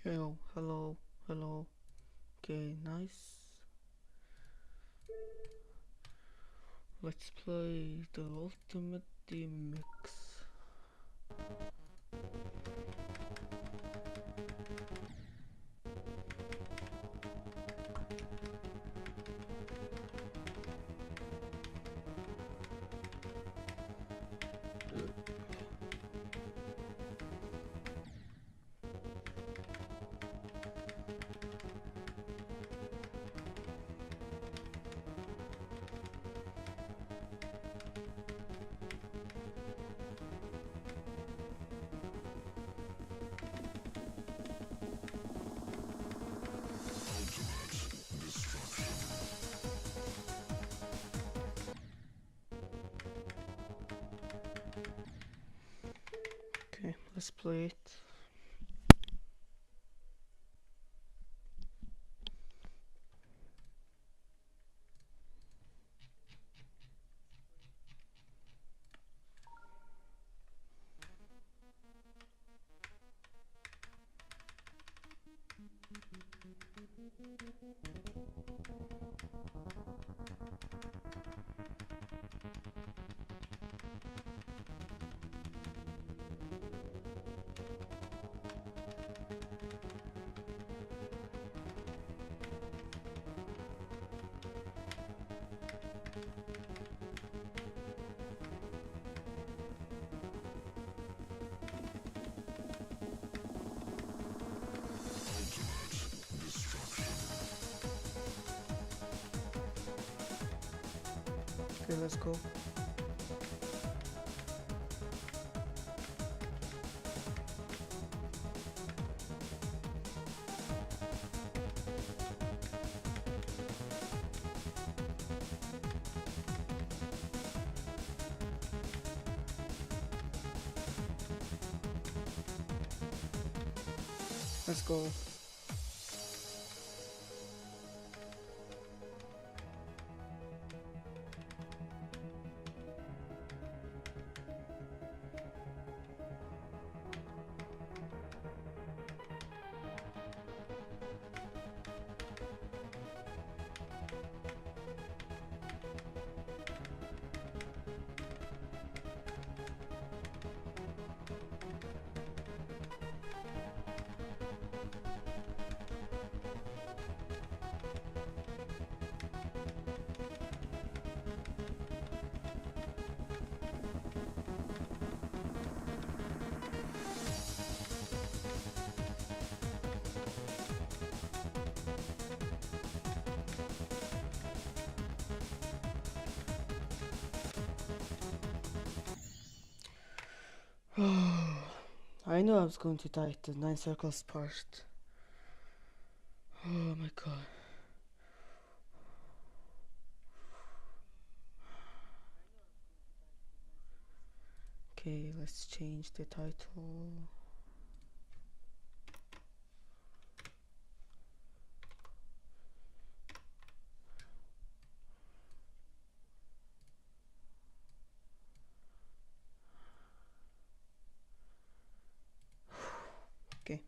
Hello, hello, hello. Okay, nice. Let's play the Ultimate Team Mix. Okay, let's play it. Okay, let's go. Let's go. I knew I was going to die at the 9 circles part. Oh my god. Okay, let's change the title. Okay.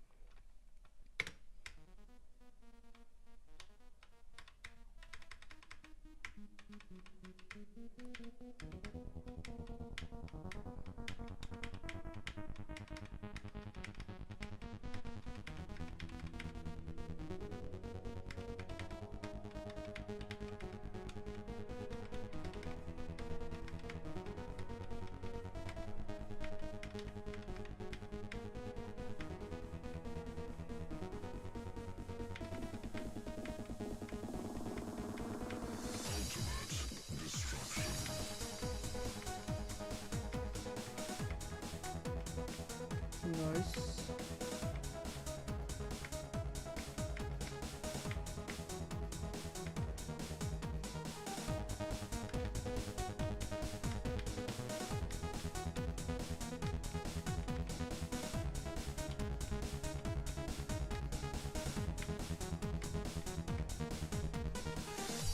Nice.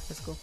Let's go.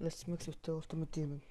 Let's mix with the ultimate demon.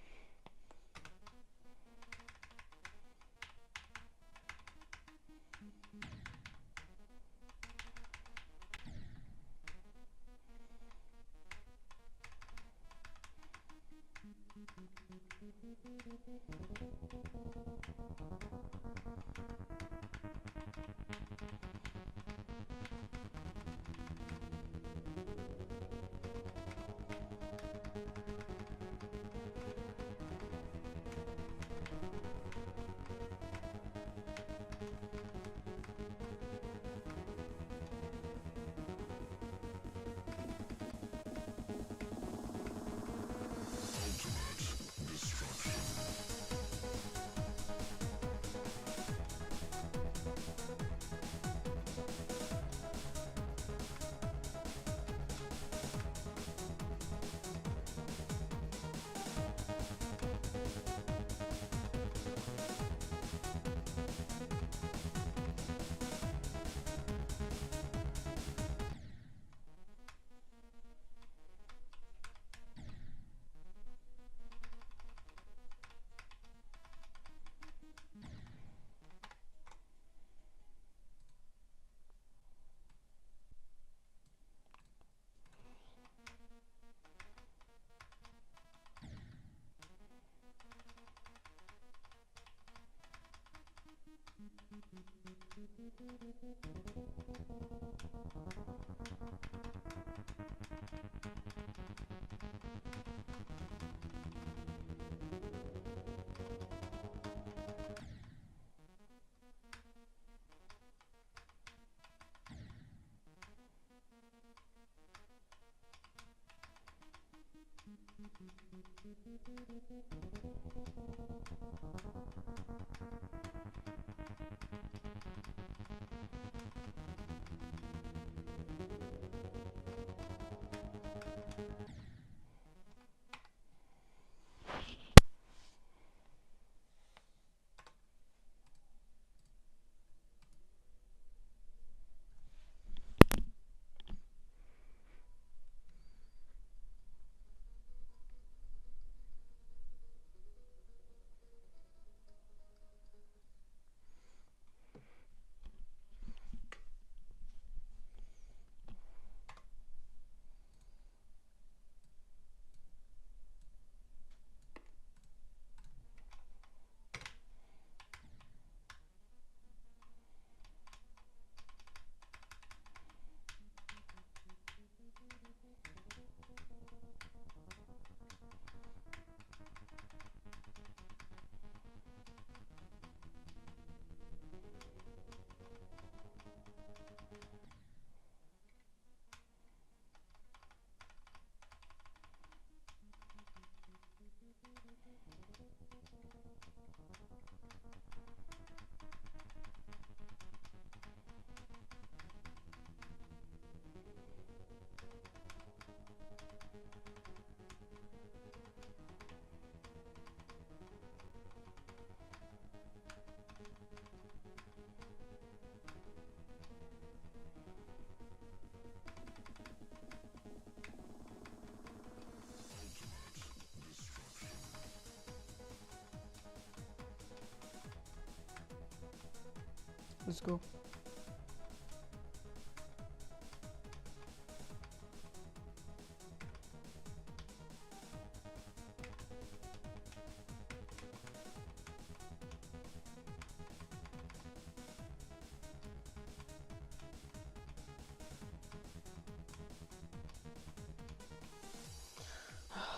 Let's go.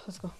Let's go.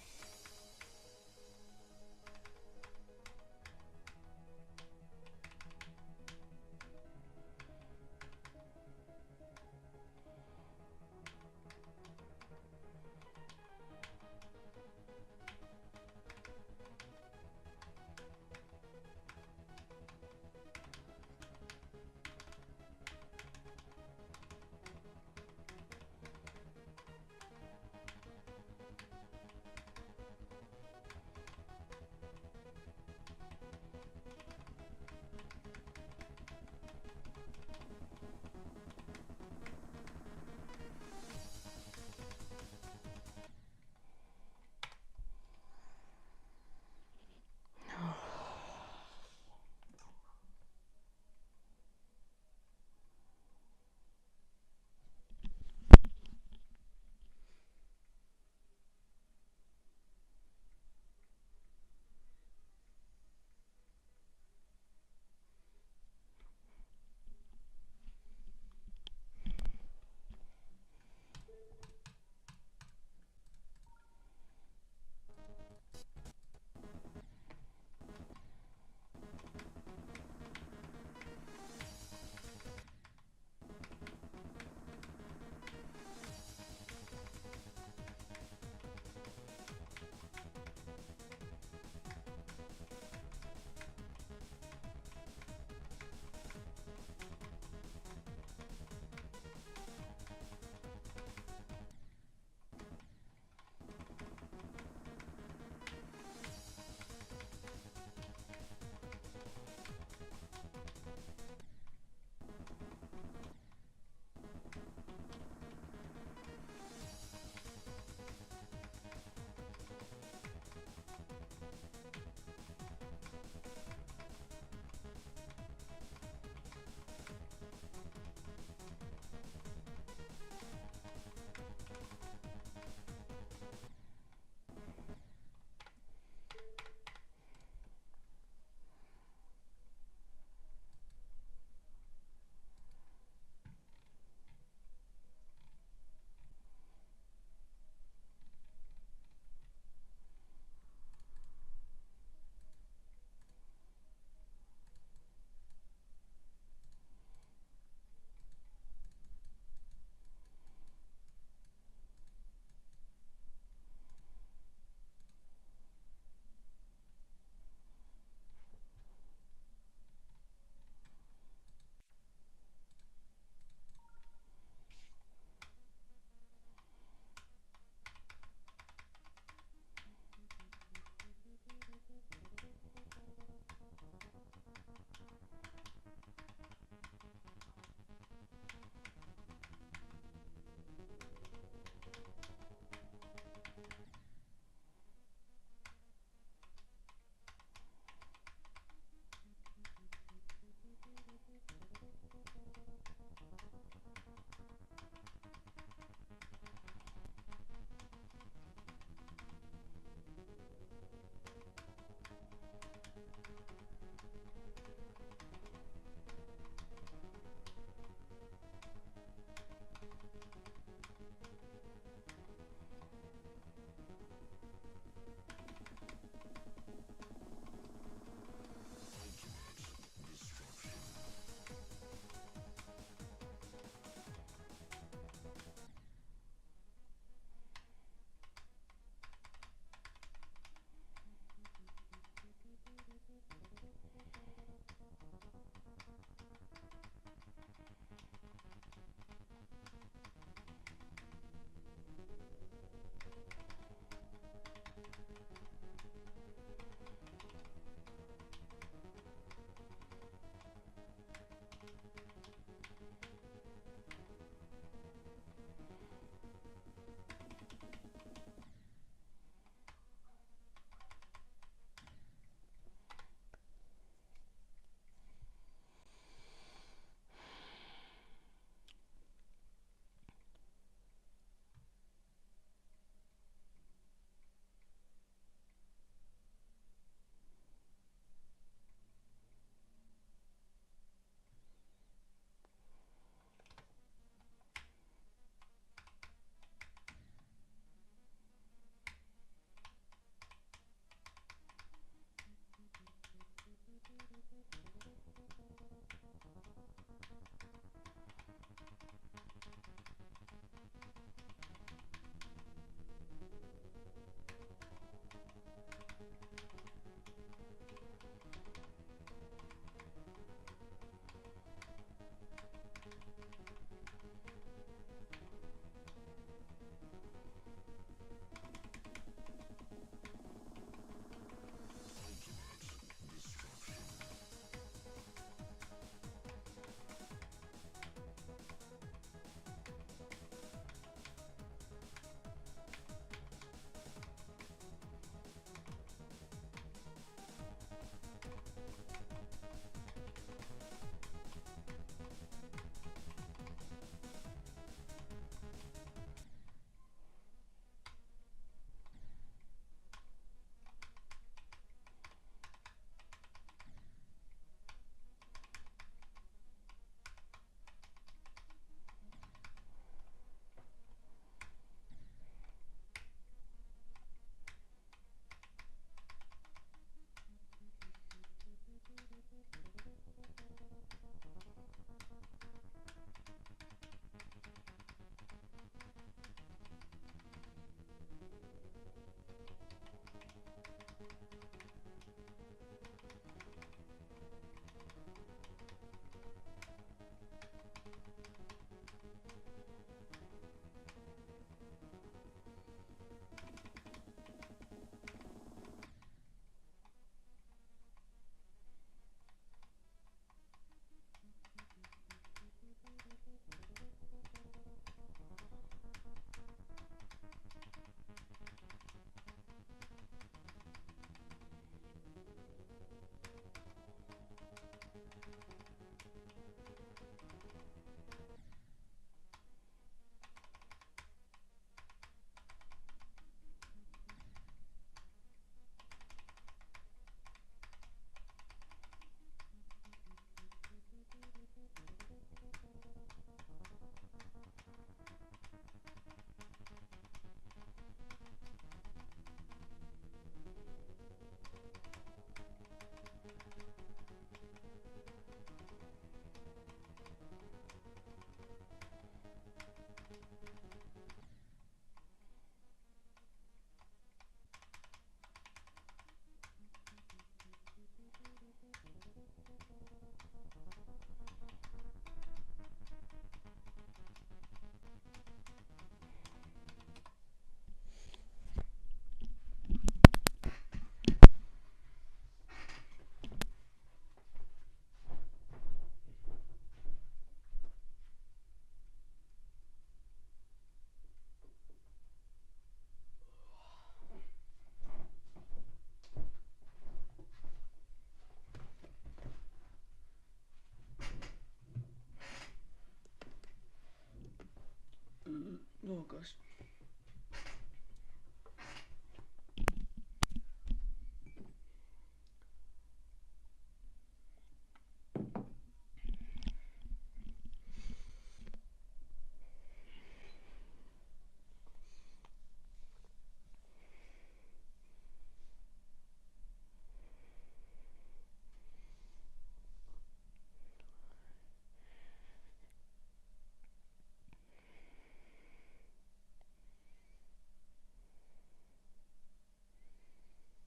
gosh.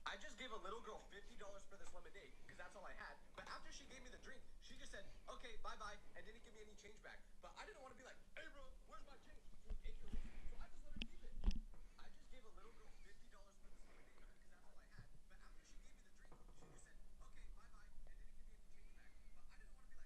I just gave a little girl $50 for this lemonade because that's all I had. But after she gave me the drink, she just said, "Okay, bye-bye," and didn't give me any change back. But I didn't want to be like, "Hey, bro, where's my change?" She was 8 years old, so I just let her keep it. I just gave a little girl $50 for this lemonade because that's all I had. But after she gave me the drink, she just said, "Okay, bye-bye,"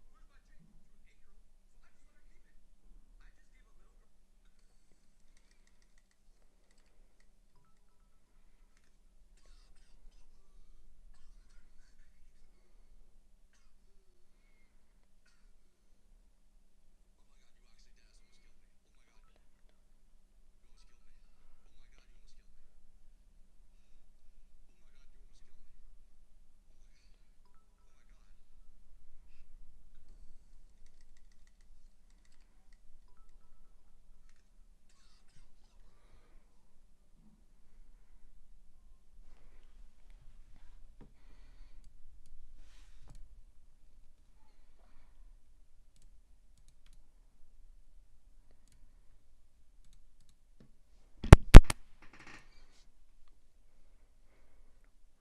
and didn't give me any change back. But I didn't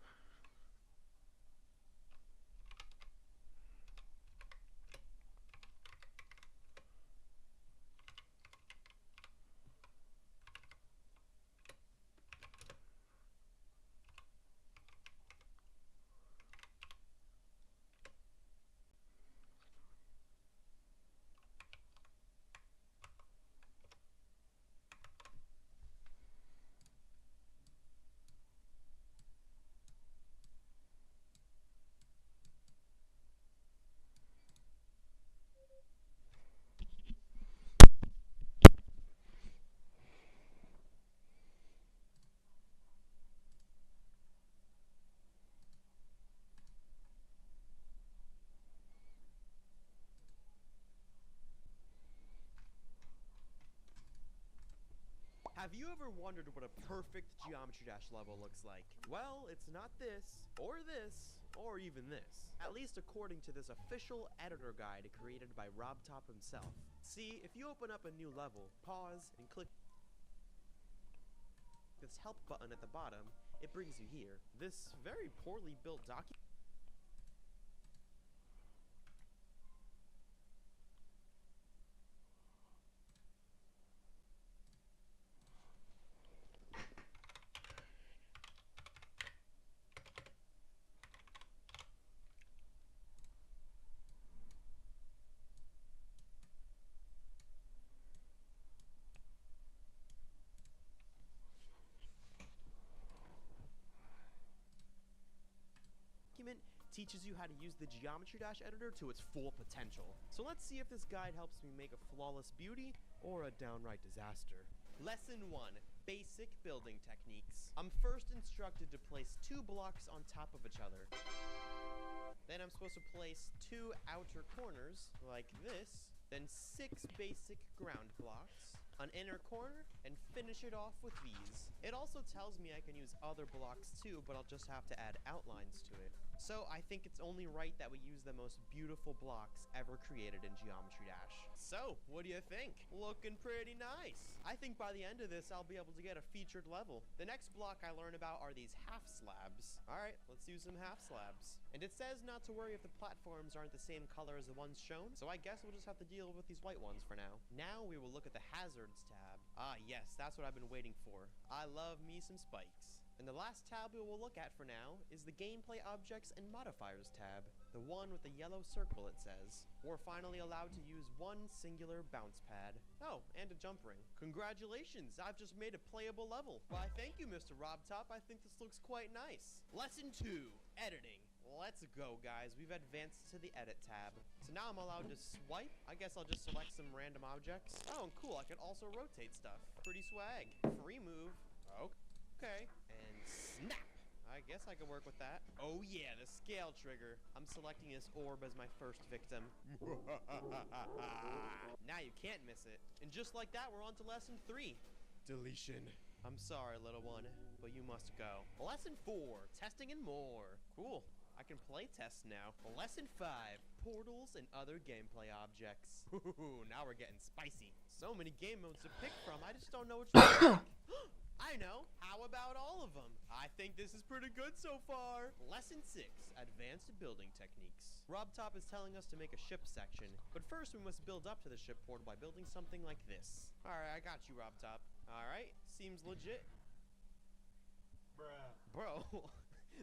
want to be like, "Hey, bro, where's my change?" She was 8 years old, so I just let her keep it. I just gave a little girl. Have you ever wondered what a perfect Geometry Dash level looks like? Well, it's not this, or even this. At least according to this official editor guide created by RobTop himself. See, if you open up a new level, pause, and click this help button at the bottom, it brings you here. This very poorly built document. Teaches you how to use the Geometry Dash editor to its full potential. So let's see if this guide helps me make a flawless beauty or a downright disaster. Lesson 1. Basic building techniques. I'm first instructed to place 2 blocks on top of each other. Then I'm supposed to place 2 outer corners, like this, then 6 basic ground blocks, an inner corner, and finish it off with these. It also tells me I can use other blocks too, but I'll just have to add outlines to it. So I think it's only right that we use the most beautiful blocks ever created in Geometry Dash. So, what do you think? Looking pretty nice. I think by the end of this, I'll be able to get a featured level. The next block I learn about are these half slabs. Alright, let's use some half slabs. And it says not to worry if the platforms aren't the same color as the ones shown, so I guess we'll just have to deal with these white ones for now. Now we will look at the hazards tab. Ah yes, that's what I've been waiting for. I love me some spikes. And the last tab we will look at for now is the Gameplay Objects and Modifiers tab. The one with the yellow circle, it says. We're finally allowed to use one singular bounce pad. Oh, and a jump ring. Congratulations, I've just made a playable level. Why, thank you, Mr. RobTop. I think this looks quite nice. Lesson 2, Editing. Let's go, guys. We've advanced to the edit tab. So now I'm allowed to swipe. I guess I'll just select some random objects. Oh, and cool, I can also rotate stuff. Pretty swag. Free move. Okay. And snap. I guess I could work with that. Oh yeah, the scale trigger. I'm selecting this orb as my first victim. Now you can't miss it. And just like that, we're on to lesson 3. Deletion. I'm sorry, little one, but you must go. Lesson 4, testing and more. Cool. I can play test now. Lesson 5, portals and other gameplay objects. Ooh, now we're getting spicy. So many game modes to pick from, I just don't know which one to pick. I know. How about all of them? I think this is pretty good so far. Lesson 6, advanced building techniques. RobTop is telling us to make a ship section, but first we must build up to the ship portal by building something like this. Alright, I got you, RobTop. Alright, seems legit. Bruh. Bro,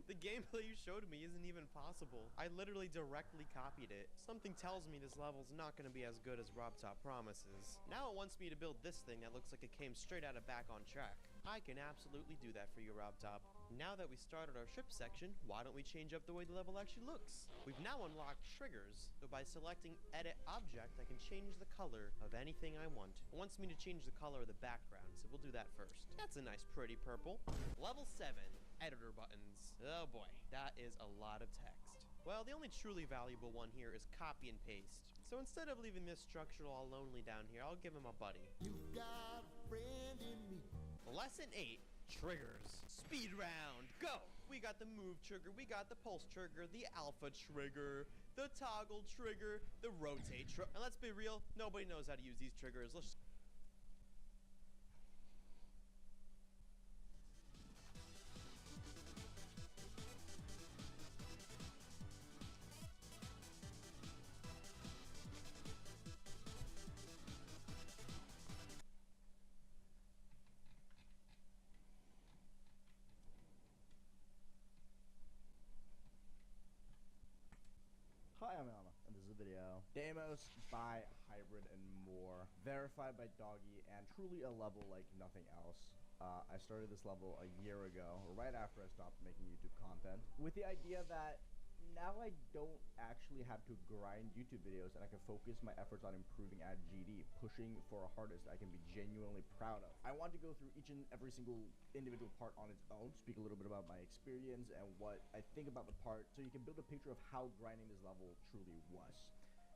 the gameplay you showed me isn't even possible. I literally directly copied it. Something tells me this level's not gonna be as good as RobTop promises. Now it wants me to build this thing that looks like it came straight out of Back on Track. I can absolutely do that for you, RobTop. Now that we started our ship section, why don't we change up the way the level actually looks? We've now unlocked triggers, so by selecting Edit Object, I can change the color of anything I want. It wants me to change the color of the background, so we'll do that first. That's a nice pretty purple. Level 7, Editor buttons. Oh boy, that is a lot of text. Well, the only truly valuable one here is copy and paste. So instead of leaving this structure all lonely down here, I'll give him a buddy. You got a friend in me. Lesson 8, triggers. Speed round, go! We got the move trigger, we got the pulse trigger, the alpha trigger, the toggle trigger, the rotate trigger. And let's be real, nobody knows how to use these triggers. Let's Hi, I'm Alma, and this is a video. Deimos by Hybrid and More, verified by Doggy, and truly a level like nothing else. I started this level a year ago, right after I stopped making YouTube content, with the idea that now I don't actually have to grind YouTube videos and I can focus my efforts on improving at GD, pushing for a hardest I can be genuinely proud of. I want to go through each and every single individual part on its own, speak a little bit about my experience and what I think about the part, so you can build a picture of how grinding this level truly was.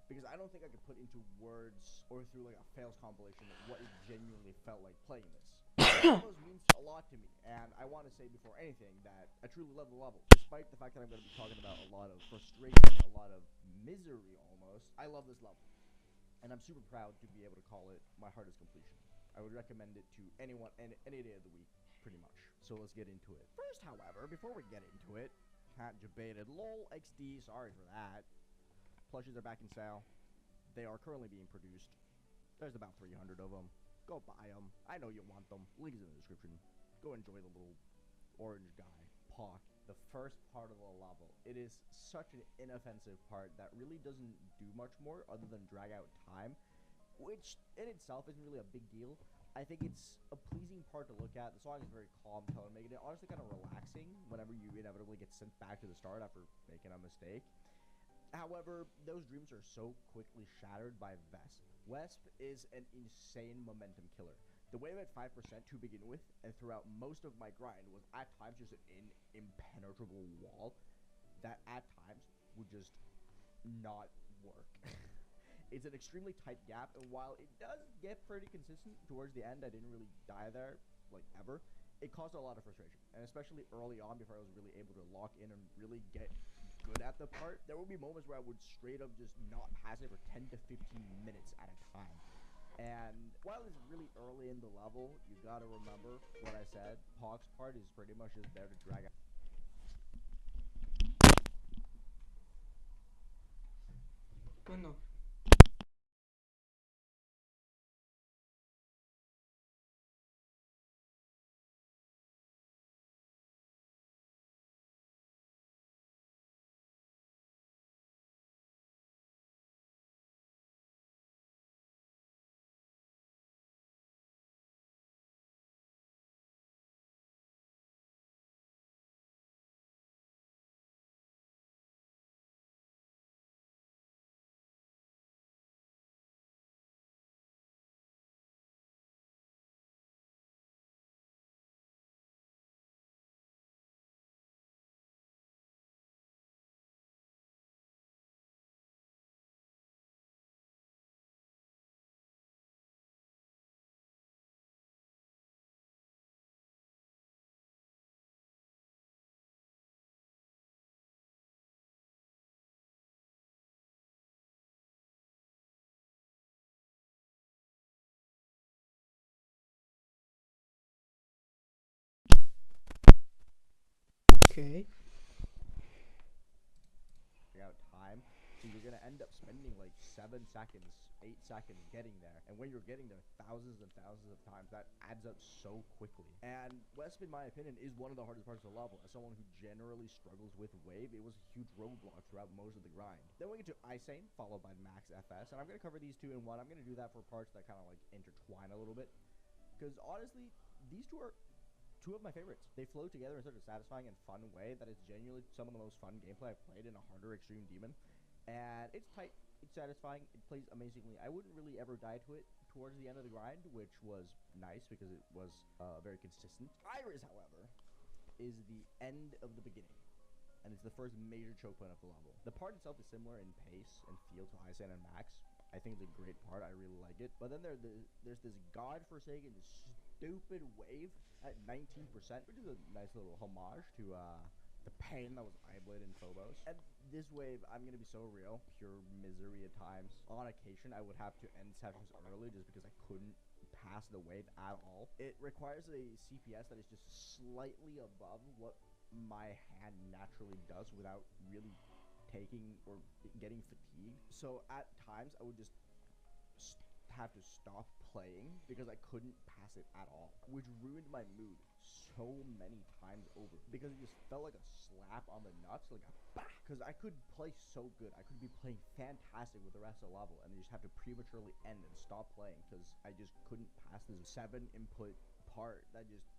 Because I don't think I could put into words or through like a fails compilation what it genuinely felt like playing this. It almost means a lot to me, and I want to say before anything that I truly love the level. Despite the fact that I'm going to be talking about a lot of frustration, a lot of misery almost, I love this level. And I'm super proud to be able to call it my hardest completion. I would recommend it to anyone any day of the week, pretty much. So let's get into it. First, however, before we get into it, cat debated, lol, XD, sorry for that. Plushies are back in sale. They are currently being produced. There's about 300 of them. Go buy them. I know you want them. Links in the description. Go enjoy the little orange guy, Pawk. The first part of the level. It is such an inoffensive part that really doesn't do much more other than drag out time, which in itself isn't really a big deal. I think it's a pleasing part to look at. The song is very calm tone, making it honestly kind of relaxing whenever you inevitably get sent back to the start after making a mistake. However, those dreams are so quickly shattered by Wesp. Wesp is an insane momentum killer. The wave at 5% to begin with, and throughout most of my grind, was at times just an impenetrable wall that at times would just not work. It's an extremely tight gap, and while it does get pretty consistent towards the end, I didn't really die there, like ever. It caused a lot of frustration, and especially early on before I was really able to lock in and really get good at the part, there would be moments where I would straight up just not pass it for 10 to 15 minutes at a time. And while it's really early in the level, you gotta remember what I said. Pawk's part is pretty much just there to drag out. Good enough. Okay. Out time, so you're gonna end up spending like 7 seconds, 8 seconds getting there, and when you're getting there thousands and thousands of times, that adds up so quickly. And Wesp, in my opinion, is one of the hardest parts of the level. As someone who generally struggles with wave, it was a huge roadblock throughout most of the grind. Then we get to Isane, followed by Max FS, and I'm gonna cover these two in one. I'm gonna do that for parts that kind of like intertwine a little bit, because honestly, these two are two of my favorites. They flow together in such a satisfying and fun way that it's genuinely some of the most fun gameplay I've played in a harder Extreme Demon. And it's tight, it's satisfying, it plays amazingly. I wouldn't really ever die to it towards the end of the grind, which was nice because it was very consistent. Iris, however, is the end of the beginning, and it's the first major choke point of the level. The part itself is similar in pace and feel to Isane and Max. I think it's a great part, I really like it. But then there's this godforsaken stupid wave at 19%, which is a nice little homage to the pain that was Eyeblade and Phobos. And this wave, I'm gonna be so real, pure misery at times. On occasion, I would have to end sessions early just because I couldn't pass the wave at all. It requires a CPS that is just slightly above what my hand naturally does without really taking or getting fatigued. So at times I would just have to stop playing because I couldn't pass it at all, which ruined my mood so many times over because it just felt like a slap on the nuts, like a bah, because I could play so good, I could be playing fantastic with the rest of the level, and then just have to prematurely end and stop playing because I just couldn't pass this 7 input part that just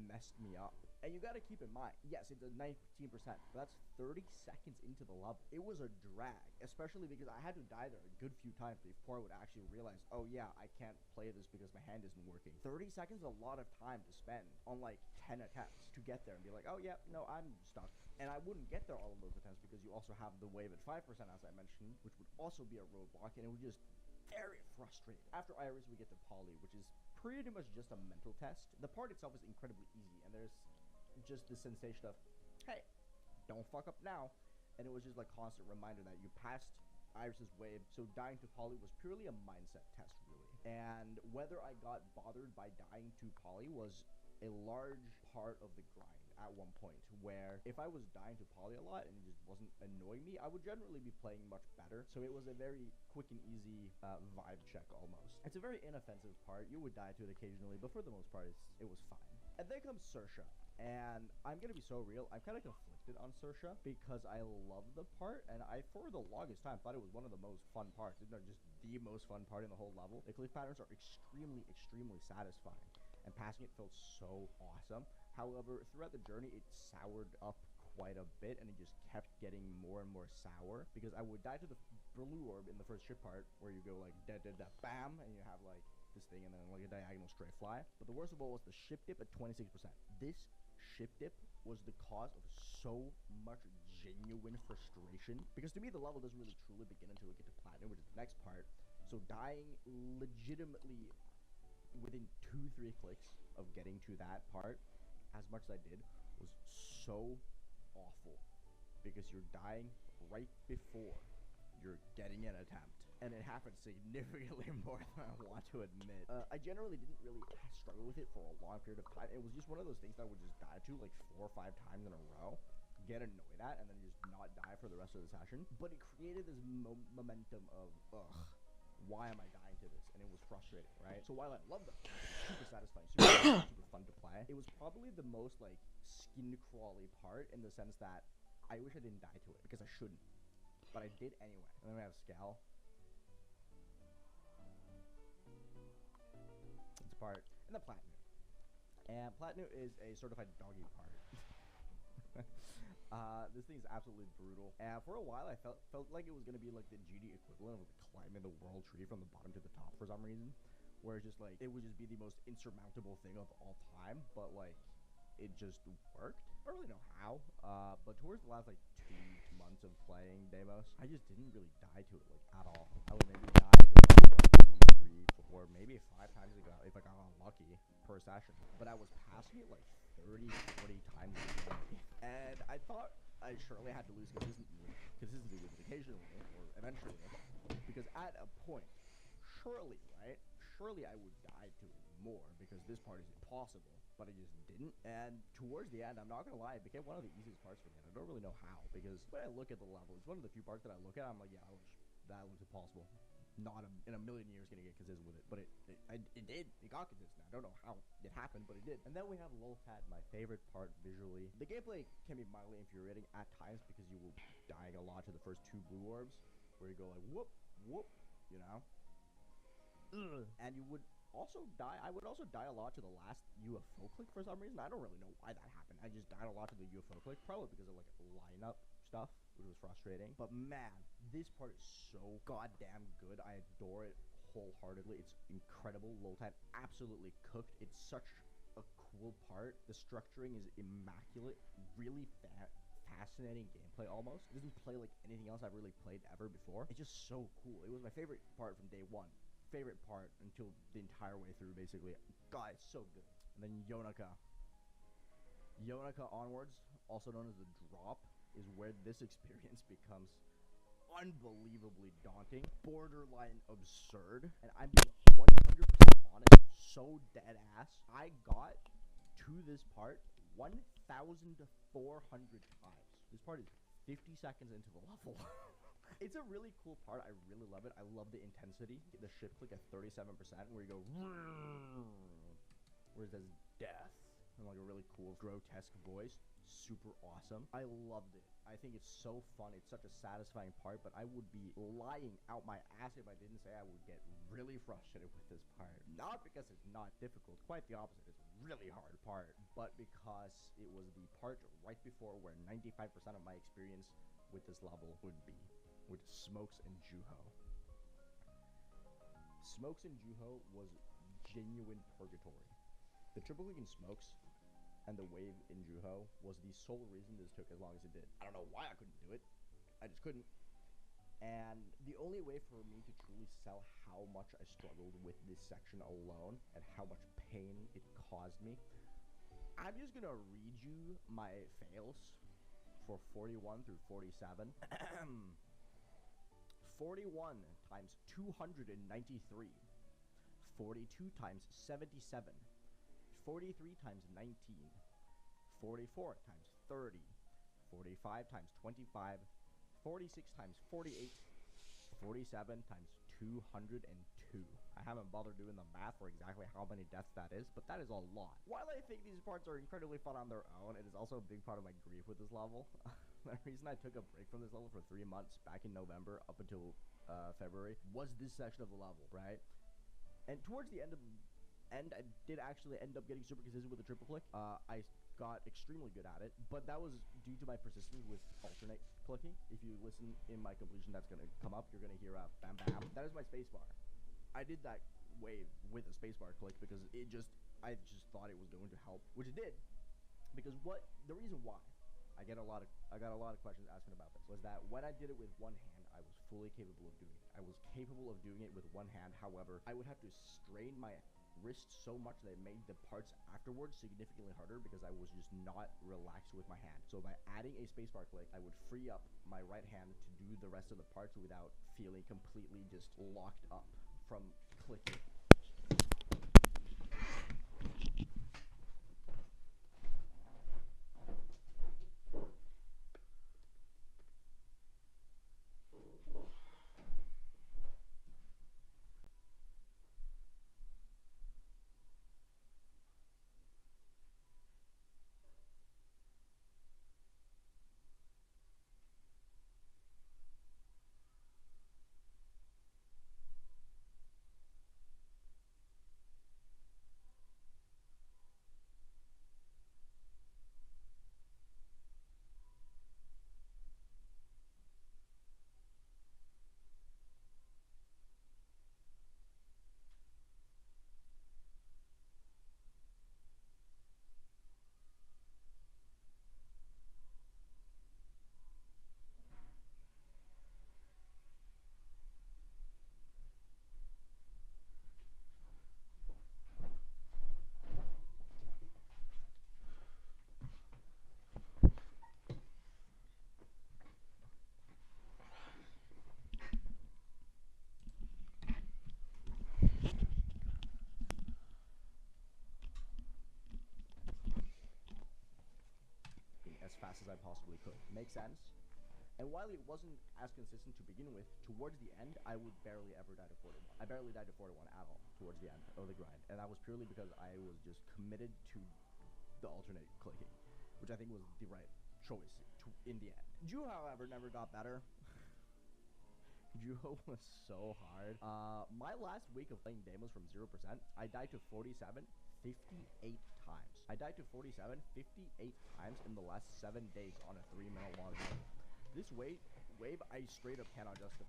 messed me up. And you gotta keep in mind, yes, it's a 19%, but that's 30 seconds into the level. It was a drag, especially because I had to die there a good few times before I would actually realize, oh yeah, I can't play this because my hand isn't working. 30 seconds is a lot of time to spend on like 10 attempts to get there and be like, oh yeah, no, I'm stuck. And I wouldn't get there all of those attempts because you also have the wave at 5%, as I mentioned, which would also be a roadblock, and it would just very frustrating. After Iris, we get to Poly, which is pretty much just a mental test. The part itself is incredibly easy, and there's just the sensation of, hey, don't fuck up now. And it was just like constant reminder that you passed Iris's wave, so dying to Poly was purely a mindset test, really. And whether I got bothered by dying to Poly was a large part of the grind at one point, where if I was dying to Poly a lot and it just wasn't annoying me, I would generally be playing much better. So it was a very quick and easy vibe check almost. It's a very inoffensive part. You would die to it occasionally, but for the most part, it was fine. And then comes Sersha. And I'm gonna be so real, I'm kind of conflicted on Sersha because I love the part, and I, for the longest time, thought it was one of the most fun parts, if not just the most fun part in the whole level. The cliff patterns are extremely, extremely satisfying, and passing it felt so awesome. However, throughout the journey, it soured up quite a bit, and it just kept getting more and more sour, because I would die to the blue orb in the first ship part, where you go like, da-da-da, bam, and you have like this thing, and then like a diagonal straight fly. But the worst of all was the ship dip at 26%. This ship dip was the cause of so much genuine frustration, because to me the level doesn't really truly begin until we get to platinum, which is the next part. So dying legitimately within 2-3 clicks of getting to that part, as much as I did, was so awful, because you're dying right before you're getting an attempt. And it happened significantly more than I want to admit. I generally didn't really struggle with it for a long period of time. It was just one of those things that I would just die to like 4 or 5 times in a row, get annoyed at, and then just not die for the rest of the session. But it created this momentum of, ugh, why am I dying to this? And it was frustrating, right? So while I love the super satisfying, super fun to play, it was probably the most like skin crawly part, in the sense that I wish I didn't die to it, because I shouldn't. But I did anyway. And then we have Scal. Part and the Platinum. And Platinum is a certified doggy part. This thing is absolutely brutal. And for a while, I felt like it was gonna be like the GD equivalent of like climbing the world tree from the bottom to the top for some reason, where it's just like it would just be the most insurmountable thing of all time. But like, it just worked. I don't really know how. But towards the last like 2 months of playing Deimos, I just didn't really die to it like at all. I would maybe die to like 3, 4, maybe 5 times ago if I got unlucky per session. But I was passing it like 30, 40 times a day. And I thought I surely had to lose consistency with it occasionally, or eventually, because at a point, surely I would die to it more, because this part is impossible. but I just didn't. And towards the end, I'm not gonna lie, it became one of the easiest parts for me. And I don't really know how, because when I look at the level, it's one of the few parts that I look at, I'm like, yeah, that looks impossible. Not in a million years gonna get consistent with it, but it did. It got consistent. I don't know how it happened, but it did. And then we have Loltat, my favorite part visually. The gameplay can be mildly infuriating at times because you will be dying a lot to the first 2 blue orbs, where you go like whoop whoop, you know. Ugh. And you would also die. I would also die a lot to the last UFO click for some reason. I don't really know why that happened. I just died a lot to the UFO click, probably because of like lineup stuff, which was frustrating. But man, this part is so goddamn good. I adore it wholeheartedly. It's incredible. Loltat absolutely cooked. It's such a cool part. The structuring is immaculate. Really fascinating gameplay almost. It doesn't play like anything else I've really played ever before. It's just so cool. It was my favorite part from day one. Favorite part until the entire way through, basically. God, it's so good. And then Yonaka. Yonaka onwards, also known as the drop, is where this experience becomes unbelievably daunting, borderline absurd, and I'm being 100% honest, so dead ass. I got to this part 1,400 times. This part is 50 seconds into the level. It's a really cool part. I really love it. I love the intensity. The shift click at 37%, where you go, where it says death, and like a really cool, grotesque voice. Super awesome. I loved it. I think it's so fun. It's such a satisfying part, but I would be lying out my ass if I didn't say I would get really frustrated with this part. Not because it's not difficult, quite the opposite. It's a really hard part, but because it was the part right before where 95% of my experience with this level would be, with Smokes and Juho. Smokes and Juho was genuine purgatory. The triple click in Smokes and the wave in Juho was the sole reason this took as long as it did. I don't know why I couldn't do it. I just couldn't. And the only way for me to truly sell how much I struggled with this section alone and how much pain it caused me, I'm just gonna read you my fails for 41 through 47. 41 times 293, 42 times 77, 43 times 19, 44 times 30, 45 times 25, 46 times 48, 47 times 202. I haven't bothered doing the math for exactly how many deaths that is, but that is a lot. While I think these parts are incredibly fun on their own, it is also a big part of my grief with this level. The reason I took a break from this level for 3 months back in November up until February was this section of the level, right? And towards the end, I did actually end up getting super consistent with the triple click. I got extremely good at it, but that was due to my persistence with alternate clicking. If you listen in my completion, that's gonna come up. You're gonna hear bam bam. That is my spacebar. I did that wave with a spacebar click because I just thought it was going to help, which it did. Because the reason why I got a lot of questions asking about this was that when I did it with one hand, I was fully capable of doing it. I was capable of doing it with one hand. However, I would have to strain my wrist so much that it made the parts afterwards significantly harder because I was just not relaxed with my hand. So by adding a spacebar click, I would free up my right hand to do the rest of the parts without feeling completely just locked up from clicking. fast as I possibly could. Make sense? And while it wasn't as consistent to begin with, towards the end, I would barely ever die to 41. I barely died to 41 at all towards the end of the grind. And that was purely because I was just committed to the alternate clicking, which I think was the right choice in the end. Juho, however, never got better. Juho was so hard. My last week of playing Deimos from 0%, I died to 47 58 times. I died to 47 58 times in the last 7 days on a 3-minute long game. This wave, I straight up cannot justify.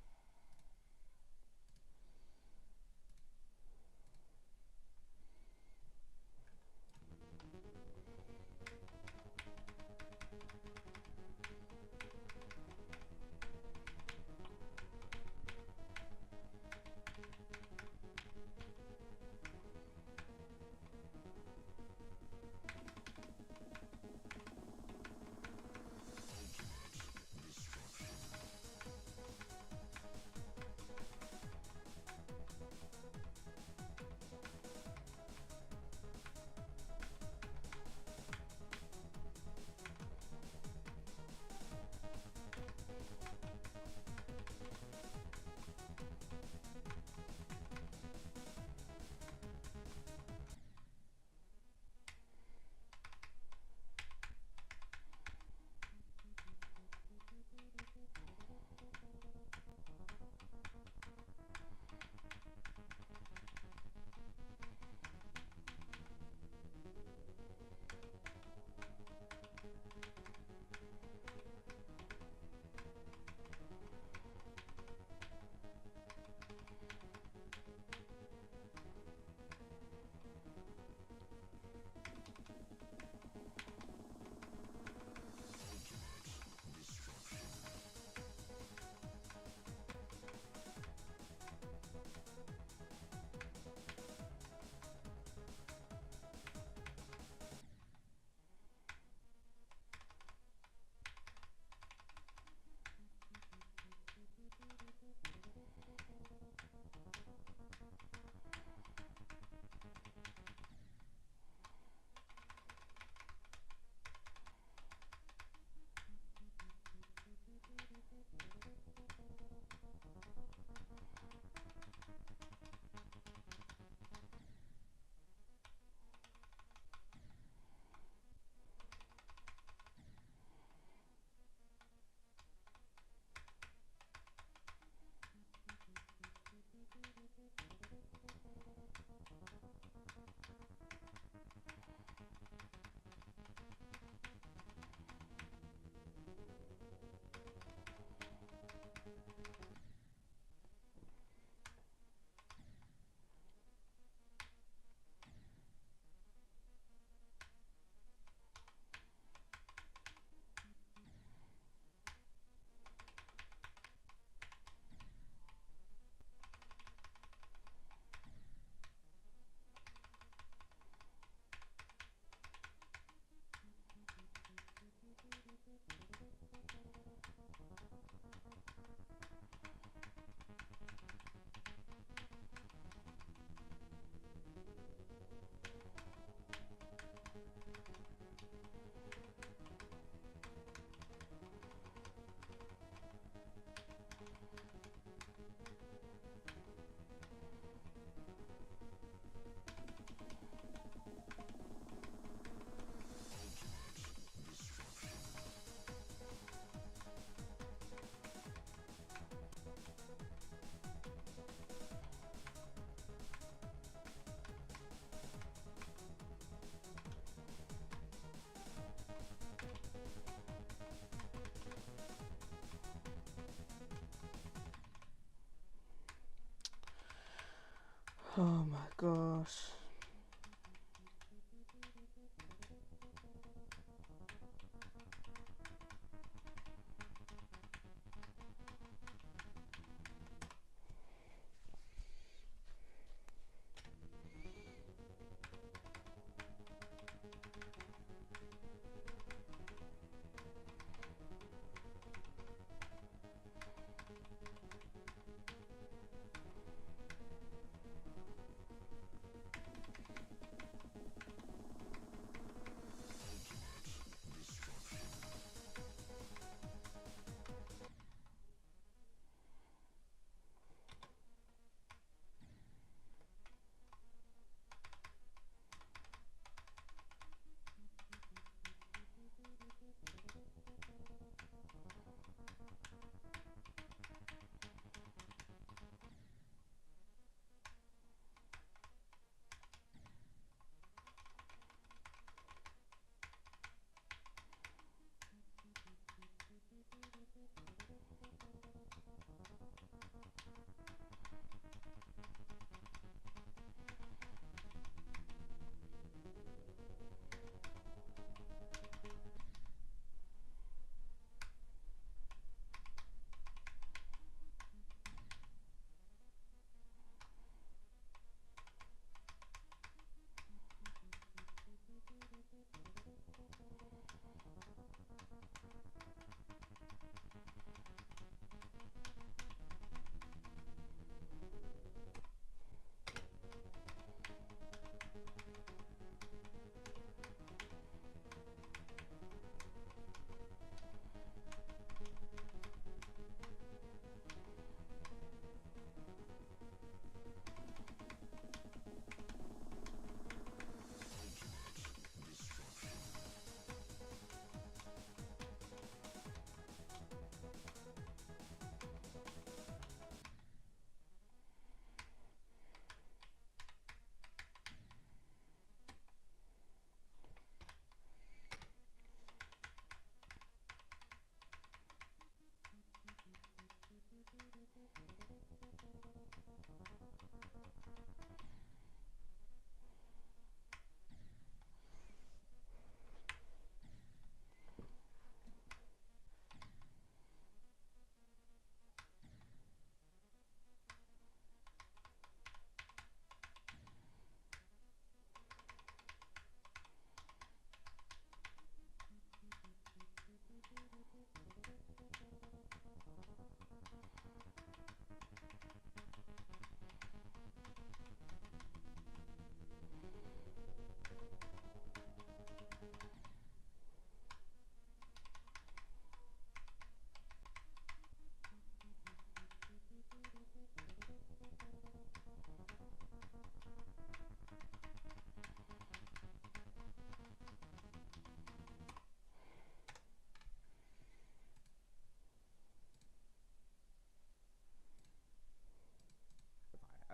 Oh my gosh.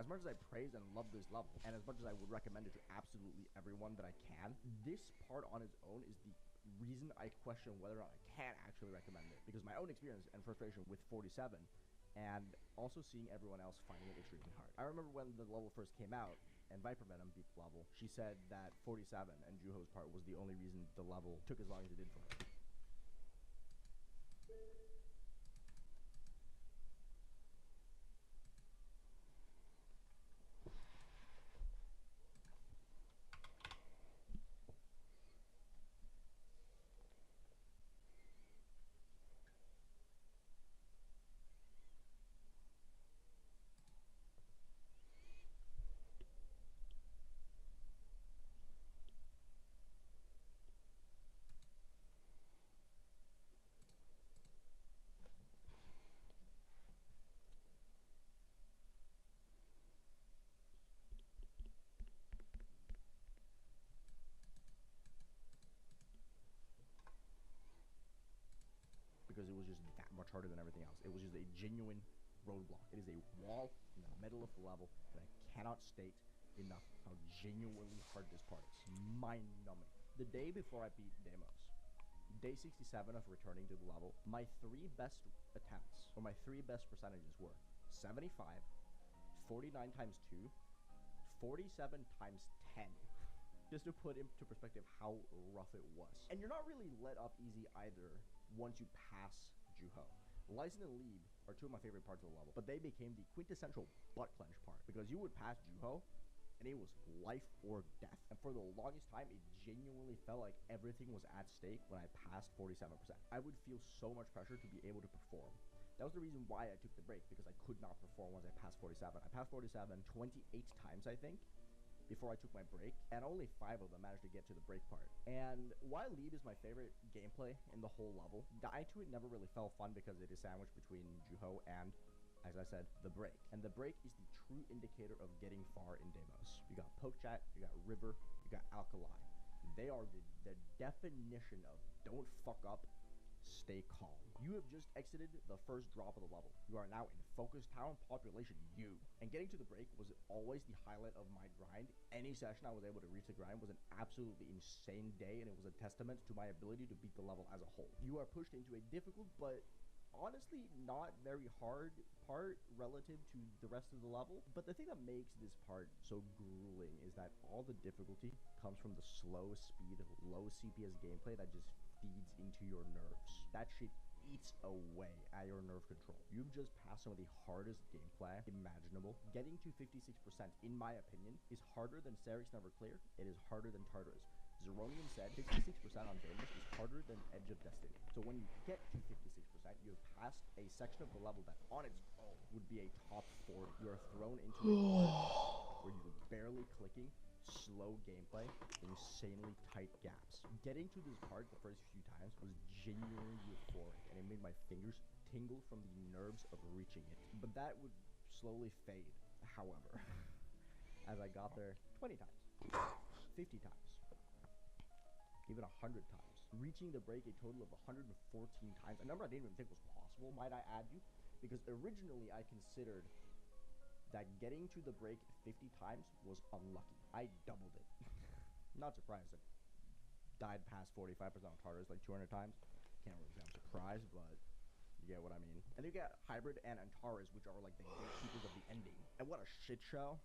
As much as I praise and love this level, and as much as I would recommend it to absolutely everyone that I can, this part on its own is the reason I question whether or not I can actually recommend it. Because my own experience and frustration with 47, and also seeing everyone else finding it extremely hard. I remember when the level first came out, and Viper Venom beat the level, she said that 47 and Juho's part was the only reason the level took as long as it did for her. Because it was just that much harder than everything else. It was just a genuine roadblock. It is a wall in the middle of the level that I cannot state enough how genuinely hard this part is. Mind-numbing. The day before I beat Deimos, day 67 of returning to the level, my 3 best attempts, or my 3 best percentages were 75, 49 times 2, 47 times 10. Just to put into perspective how rough it was. And you're not really let up easy either once you pass Juho. Lysen and Lieb are 2 of my favorite parts of the level, but they became the quintessential butt clench part, because you would pass Juho, and it was life or death. And for the longest time, it genuinely felt like everything was at stake when I passed 47%. I would feel so much pressure to be able to perform. That was the reason why I took the break, because I could not perform once I passed 47. I passed 47 28 times, I think, before I took my break, and only 5 of them managed to get to the break part. And while Lieb is my favorite gameplay in the whole level, dying to it never really felt fun because it is sandwiched between Juho and, as I said, the break. And the break is the true indicator of getting far in Deimos. You got Pokechat, you got River, you got Alkali. They are the definition of don't fuck up, stay calm. You have just exited the first drop of the level. You are now in Focus Town Population U. And getting to the break was always the highlight of my grind. Any session I was able to reach the grind was an absolutely insane day, and it was a testament to my ability to beat the level as a whole. You are pushed into a difficult but honestly not very hard part relative to the rest of the level. But the thing that makes this part so grueling is that all the difficulty comes from the slow speed, low CPS gameplay that just feeds into your nerves. That shit eats away at your nerve control. You've just passed some of the hardest gameplay imaginable. Getting to 56%, in my opinion, is harder than Serix Never Clear. It is harder than Tartarus. Zeronian said 56% on Deimos is harder than Edge of Destiny. So when you get to 56%, you have passed a section of the level that on its own would be a top 40. You are thrown into a where you're barely clicking, slow gameplay, insanely tight gaps. Getting to this part the first few times was genuinely euphoric, and it made my fingers tingle from the nerves of reaching it. But that would slowly fade, however, as I got there 20 times, 50 times, even 100 times. Reaching the break a total of 114 times, a number I didn't even think was possible, might I add you, because originally I considered that getting to the break 50 times was unlucky. I doubled it. Not surprised. I died past 45% on Tartarus like 200 times. Can't really say I'm surprised, but you get what I mean. And you get Hybrid and Antares, which are like the gatekeepers of the ending. And what a shit show.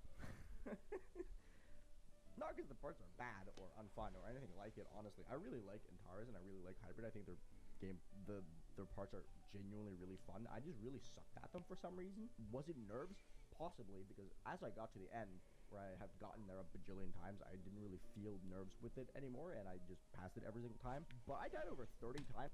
Not because the parts are bad or unfun or anything like it, honestly. I really like Antares and I really like Hybrid. I think their parts are genuinely really fun. I just really sucked at them for some reason. Was it nerves? Possibly, because as I got to the end, where I have gotten there a bajillion times, I didn't really feel nerves with it anymore, and I just passed it every single time. But I died over 30 times.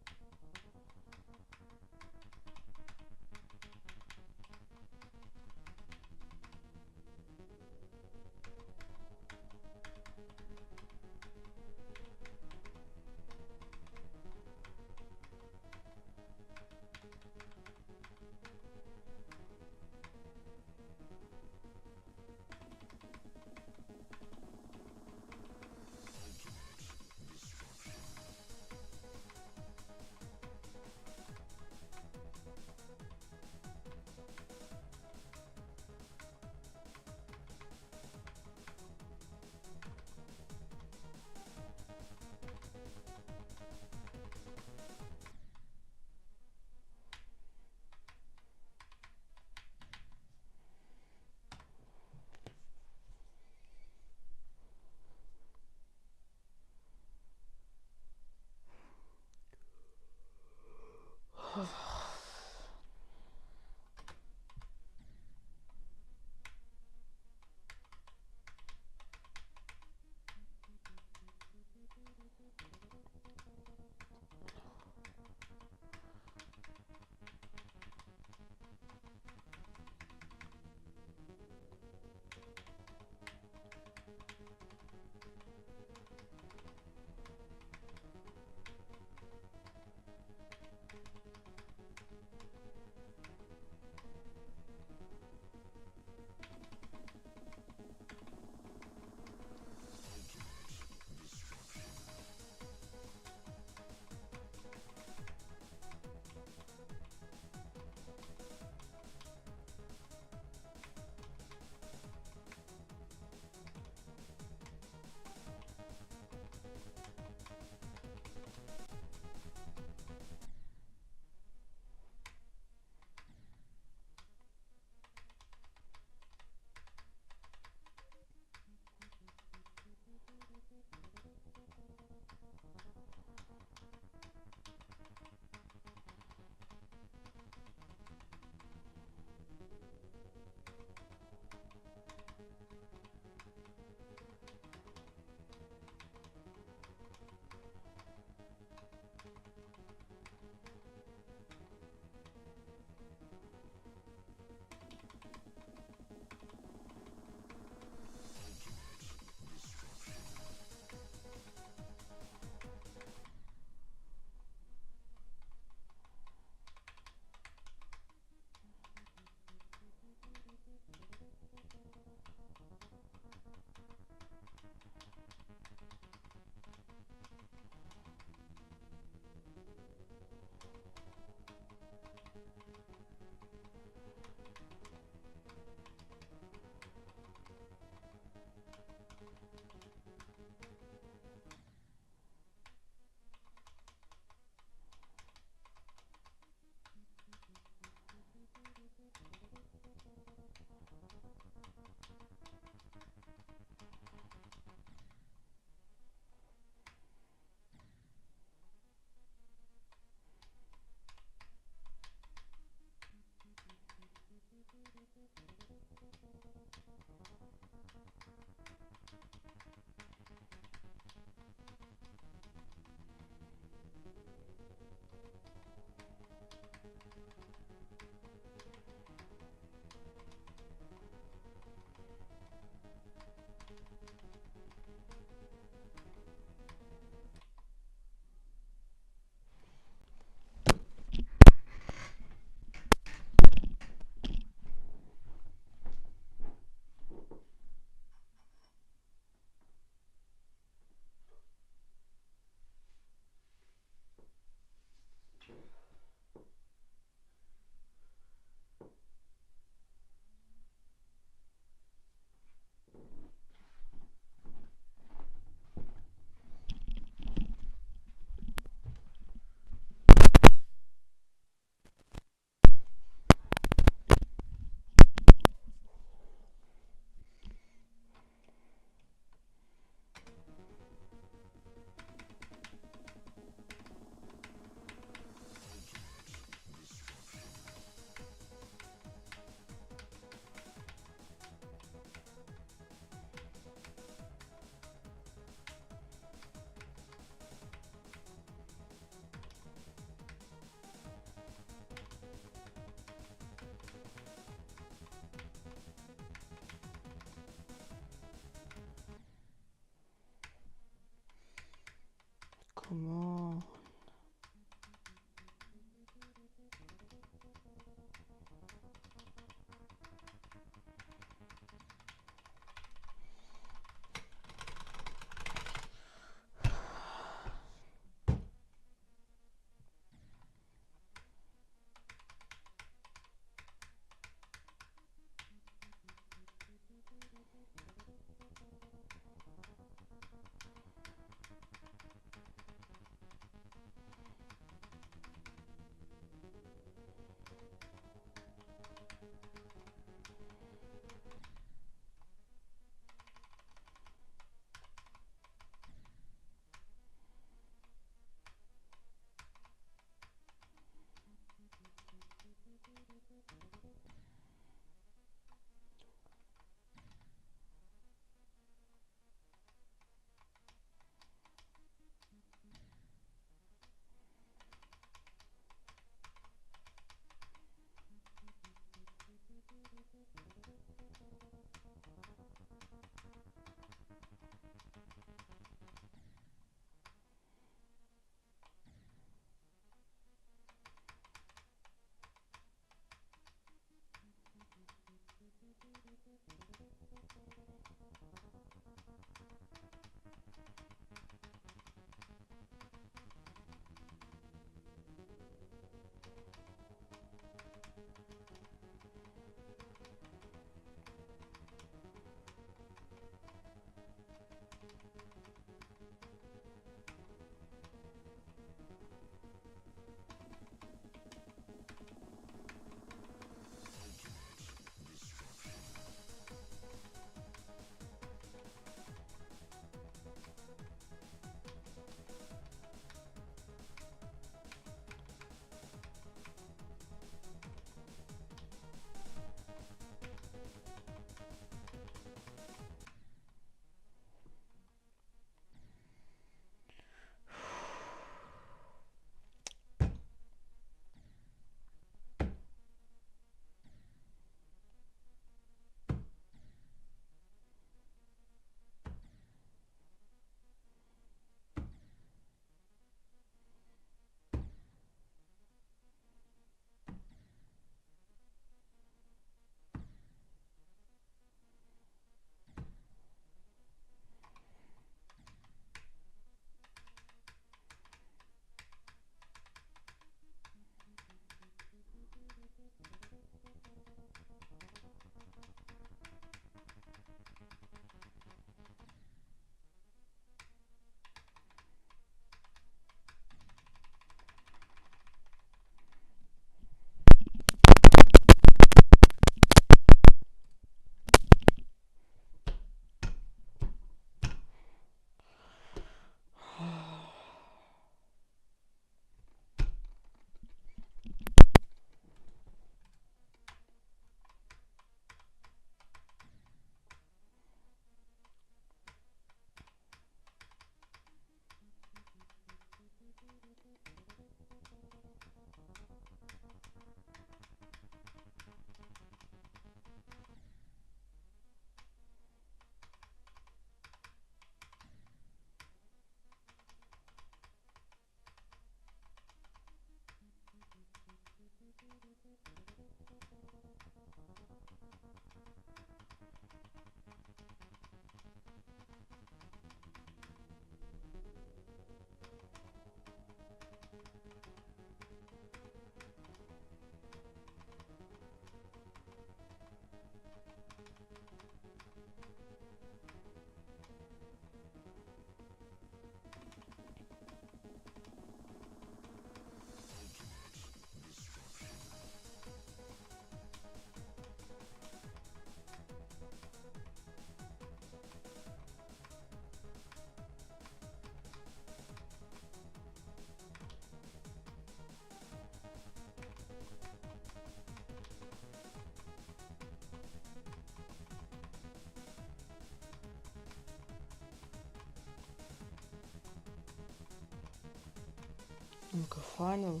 Okay, finally.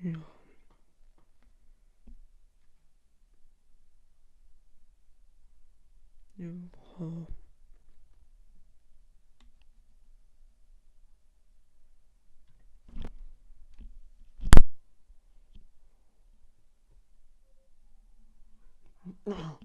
Yeah. Yeah. Oh.